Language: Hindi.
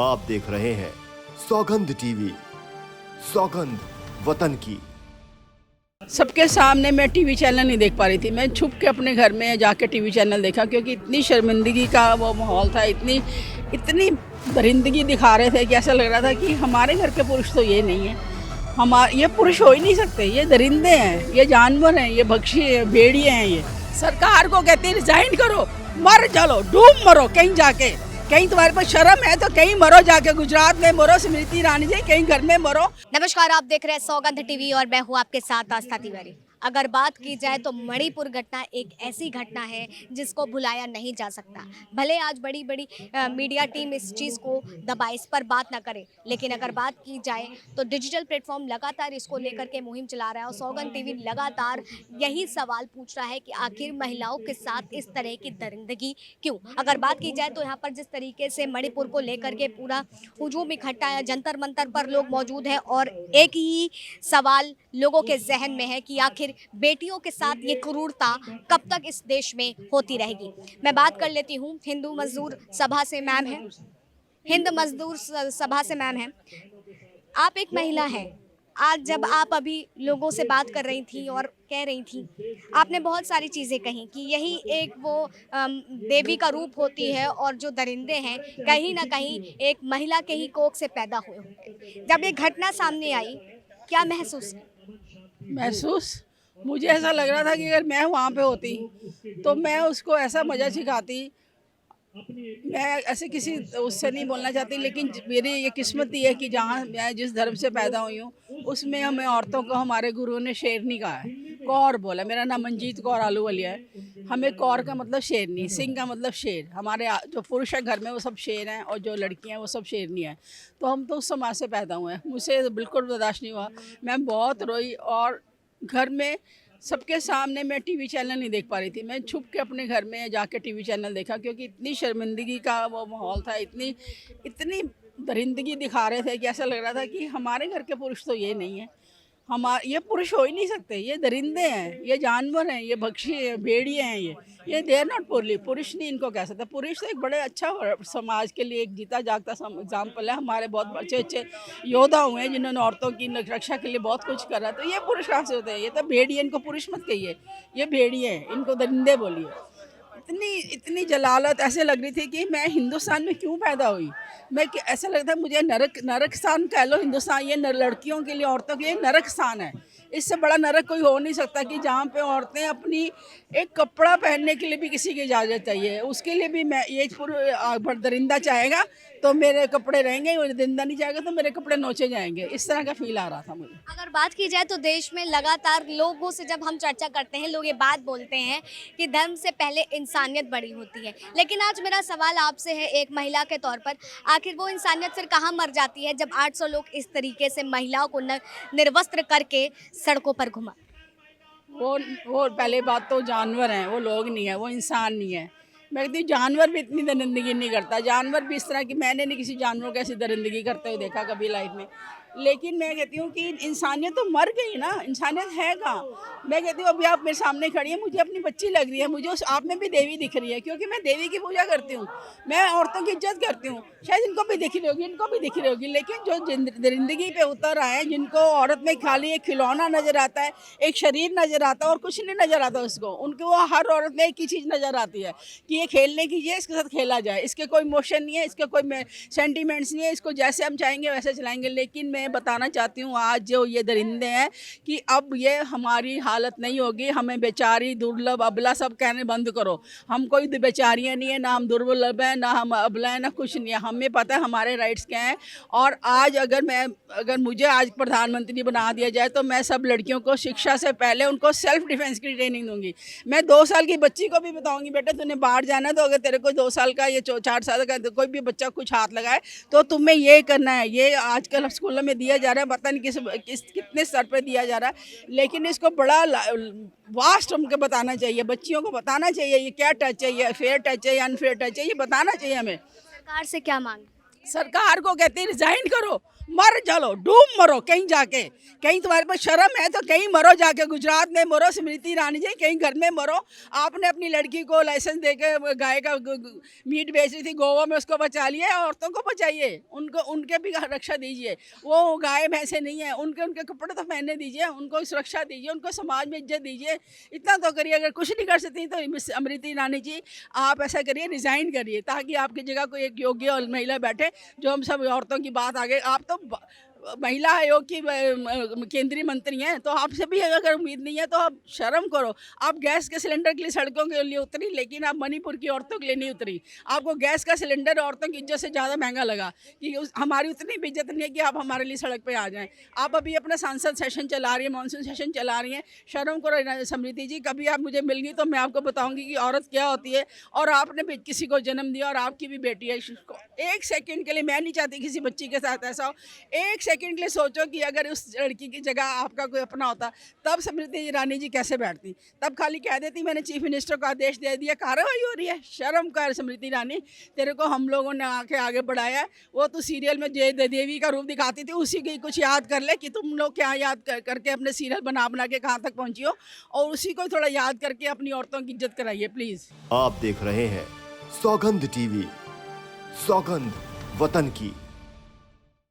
आप देख रहे हैं सौगंध टीवी, सौगंध वतन की। सबके सामने मैं टीवी चैनल नहीं देख पा रही थी। मैं छुप के अपने घर में जाके टीवी चैनल देखा, क्योंकि इतनी शर्मिंदगी का वो माहौल था, इतनी इतनी दरिंदगी दिखा रहे थे कि ऐसा लग रहा था कि हमारे घर के पुरुष तो ये नहीं है, ये पुरुष हो ही नहीं सकते, ये दरिंदे हैं, ये जानवर हैं, ये भक्षी हैं, भेड़िए हैं। ये सरकार को कहते हैं रिजाइन करो, मर चलो, डूब मरो कहीं जाके। कहीं तुम्हारे पास शर्म है तो कहीं मरो जाके, गुजरात में मरो, स्मृति ईरानी जी कहीं घर में मरो। नमस्कार, आप देख रहे हैं सौगंध टीवी और मैं हूं आपके साथ आस्था तिवारी। अगर बात की जाए तो मणिपुर घटना एक ऐसी घटना है जिसको भुलाया नहीं जा सकता। भले आज बड़ी बड़ी मीडिया टीम इस चीज़ को दबाए, इस पर बात ना करे, लेकिन अगर बात की जाए तो डिजिटल प्लेटफॉर्म लगातार इसको लेकर के मुहिम चला रहा है और सौगंध टीवी लगातार यही सवाल पूछ रहा है कि आखिर महिलाओं के साथ इस तरह की दरिंदगी क्यों। अगर बात की जाए तो यहाँ पर जिस तरीके से मणिपुर को लेकर के पूरा हुजूम इकट्ठा है, जंतर मंतर पर लोग मौजूद हैं और एक ही सवाल लोगों के जहन में है कि आखिर बेटियों के साथ ये क्रूरता कब तक इस देश में होती रहेगी। मैं बात कर लेती हूँ हिंदू मजदूर सभा से मैम है, हिंद मजदूर सभा से मैम है। आप एक महिला हैं, आज जब आप अभी लोगों से बात कर रही थी और कह रही थी, आपने बहुत सारी चीज़ें कही कि यही एक वो देवी का रूप होती है और जो दरिंदे हैं कहीं ना कहीं एक महिला के ही कोख से पैदा हुए होंगे। जब ये घटना सामने आई, क्या महसूस मुझे ऐसा लग रहा था कि अगर मैं वहाँ पे होती तो मैं उसको ऐसा मज़ा सिखाती। मैं ऐसे किसी उससे नहीं बोलना चाहती, लेकिन मेरी ये किस्मत ही है कि जहाँ मैं जिस धर्म से पैदा हुई हूँ उसमें हमें औरतों को हमारे गुरुओं ने शेरनी कहा है, कौर बोला। मेरा नाम मंजीत कौर आलूवालिया है। हमें कौर का मतलब शेरनी, सिंह का मतलब शेर। हमारे जो पुरुष है घर में वो सब शेर हैं और जो लड़कियाँ हैं वो सब शेरनी हैं। तो हम तो उस समाज से पैदा हुए हैं, मुझसे बिल्कुल बर्दाश्त नहीं हुआ। मैं बहुत रोई और घर में सबके सामने मैं टीवी चैनल नहीं देख पा रही थी। मैं छुप के अपने घर में जाके टीवी चैनल देखा, क्योंकि इतनी शर्मिंदगी का वो माहौल था, इतनी इतनी दरिंदगी दिखा रहे थे कि ऐसा लग रहा था कि हमारे घर के पुरुष तो ये नहीं है, ये पुरुष हो ही नहीं सकते, ये दरिंदे हैं, ये जानवर हैं, ये भक्षी हैं, भेड़िए हैं। ये दे आर नॉट पुरुष नहीं इनको कह सकते। पुरुष तो एक बड़े अच्छा समाज के लिए एक जीता जागता एग्जाम्पल है। हमारे बहुत अच्छे अच्छे योद्धा हुए हैं जिन्होंने औरतों की रक्षा के लिए बहुत कुछ करा। तो ये पुरुष कहाँ से होते हैं? ये तो भेड़िए, इनको पुरुष मत कहिए, ये भेड़िए हैं, इनको दरिंदे बोलिए। इतनी इतनी जलालत ऐसे लग रही थी कि मैं हिंदुस्तान में क्यों पैदा हुई। मैं ऐसा लगता है मुझे नरक स्थान कह लो हिंदुस्तान, ये लड़कियों के लिए, औरतों के लिए नरक स्थान है। इससे बड़ा नरक कोई हो नहीं सकता कि जहाँ पे औरतें अपनी एक कपड़ा पहनने के लिए भी किसी की इजाज़त चाहिए, उसके लिए भी मैं ये दरिंदा चाहेगा तो मेरे कपड़े रहेंगे, और दरिंदा नहीं चाहेगा तो मेरे कपड़े नोचे जाएंगे। इस तरह का फील आ रहा था मुझे। अगर बात की जाए तो देश में लगातार लोगों से जब हम चर्चा करते हैं, लोग ये बात बोलते हैं कि धर्म से पहले इंसानियत बड़ी होती है। लेकिन आज मेरा सवाल आपसे है एक महिला के तौर पर, आखिर वो इंसानियत फिर कहाँ मर जाती है जब 800 लोग इस तरीके से महिलाओं को निर्वस्त्र करके सड़कों पर घुमा। वो पहले बात तो जानवर हैं, वो लोग नहीं है, वो इंसान नहीं है। मैं कहती हूँ जानवर भी इतनी दरिंदगी नहीं करता। जानवर भी इस तरह की, मैंने नहीं किसी जानवर को ऐसी दरिंदगी करते हुए देखा कभी लाइफ में। लेकिन मैं कहती हूँ कि इंसानियत तो मर गई ना, इंसानियत है कहाँ। मैं कहती हूँ अभी आप मेरे सामने खड़ी है, मुझे अपनी बच्ची लग रही है, मुझे उस आप में भी देवी दिख रही है, क्योंकि मैं देवी की पूजा करती हूँ, मैं औरतों की इज्जत करती हूँ। शायद इनको भी दिख रही होगी, इनको भी दिख रही होगी, लेकिन जो दरिंदगी पे उतर आए हैं, जिनको औरत में खाली एक खिलौना नज़र आता है, एक शरीर नज़र आता है और कुछ नहीं नज़र आता उसको, उनको वो हर औरत में एक ही चीज़ नज़र आती है कि ये खेलने की चीज़ है, इसके साथ खेला जाए, इसके कोई इमोशन नहीं है, इसके कोई सेंटिमेंट्स नहीं है, इसको जैसे हम चाहेंगे वैसे चलाएंगे। लेकिन मैं बताना चाहती हूँ आज जो ये दरिंदे हैं कि अब ये हमारी हालत नहीं होगी। हमें बेचारी, दुर्लभ, अबला सब कहने बंद करो। हम कोई बेचारियाँ नहीं है, ना हम दुर्लभ हैं, ना हम अबला हैं, ना कुछ नहीं है। हमें पता है हमारे राइट्स क्या हैं। और आज अगर मुझे आज प्रधानमंत्री बना दिया जाए तो मैं सब लड़कियों को शिक्षा से पहले उनको सेल्फ डिफेंस की ट्रेनिंग दूंगी। मैं 2 साल की बच्ची को भी बताऊंगी, बेटा तूने बाहर जाना है तो अगर तेरे को 2 साल का, ये 4 साल का कोई भी बच्चा कुछ हाथ लगाए तो तुम्हें ये करना है। ये आजकल स्कूलों में दिया जा रहा है, पता नहीं कितने स्तर पर दिया जा रहा है, लेकिन इसको बड़ा वास्ट हमको बताना चाहिए, बच्चियों को बताना चाहिए ये क्या टच है, ये फेयर टच है या अनफेयर टच है, ये बताना चाहिए हमें। सरकार से क्या मांग? सरकार को कहते हैं रिजाइन करो, मर चलो, डूब मरो कहीं जाके, कहीं तुम्हारे पास शर्म है तो कहीं मरो जाके, गुजरात में मरो स्मृति ईरानी जी, कहीं घर में मरो। आपने अपनी लड़की को लाइसेंस देके गाय का मीट बेच रही थी गोवा में, उसको बचा लिया, औरतों को बचाइए, उनको उनके भी रक्षा दीजिए। वो गाय भैंसे नहीं है, उनके उनके कपड़े तो पहनने दीजिए, उनको सुरक्षा दीजिए, उनको समाज में इज्जत दीजिए, इतना तो करिए। अगर कुछ नहीं कर सकती तो स्मृति ईरानी जी आप ऐसा करिए, रिज़ाइन करिए, ताकि आपकी जगह कोई एक योग्य और महिला बैठे जो हम सब औरतों की बात आगे। आप तो महिला आयोग की केंद्रीय मंत्री हैं, तो आपसे भी अगर उम्मीद नहीं है तो आप शर्म करो। आप गैस के सिलेंडर के लिए सड़कों के लिए उतरी, लेकिन आप मणिपुर की औरतों के लिए नहीं उतरी। आपको गैस का सिलेंडर औरतों की इज्जत से ज़्यादा महंगा लगा कि हमारी उतनी भी इज्जत नहीं है कि आप हमारे लिए सड़क पे आ जाएं। आप अभी अपना सांसद सेशन चला रही है, मानसून सेशन चला रही हैं, शर्म करो स्मृति जी। कभी आप मुझे मिल गई तो मैं आपको बताऊँगी कि औरत क्या होती है, और आपने भी किसी को जन्म दिया और आपकी भी बेटी है। एक सेकेंड के लिए, मैं नहीं चाहती किसी बच्ची के साथ ऐसा हो, एक सेकंड के लिए सोचो कि अगर उस लड़की की जगह आपका कोई अपना होता, तब स्मृति ईरानी जी कैसे बैठती? तब खाली कह देती मैंने चीफ मिनिस्टर को आदेश दे दिया, कार्रवाई हो रही है। शर्म कर स्मृति ईरानी, तेरे को हम लोगों ने आगे बढ़ाया। वो तो सीरियल में जय देवी का रूप दिखाती थी, उसी की कुछ याद कर ले कि तुम लोग क्या याद करके अपने सीरियल बना बना के कहाँ तक पहुँची हो, और उसी को थोड़ा याद करके अपनी औरतों की इज्जत कराइए प्लीज़। आप देख रहे हैं सौगंध टीवी, सौगंध वतन की।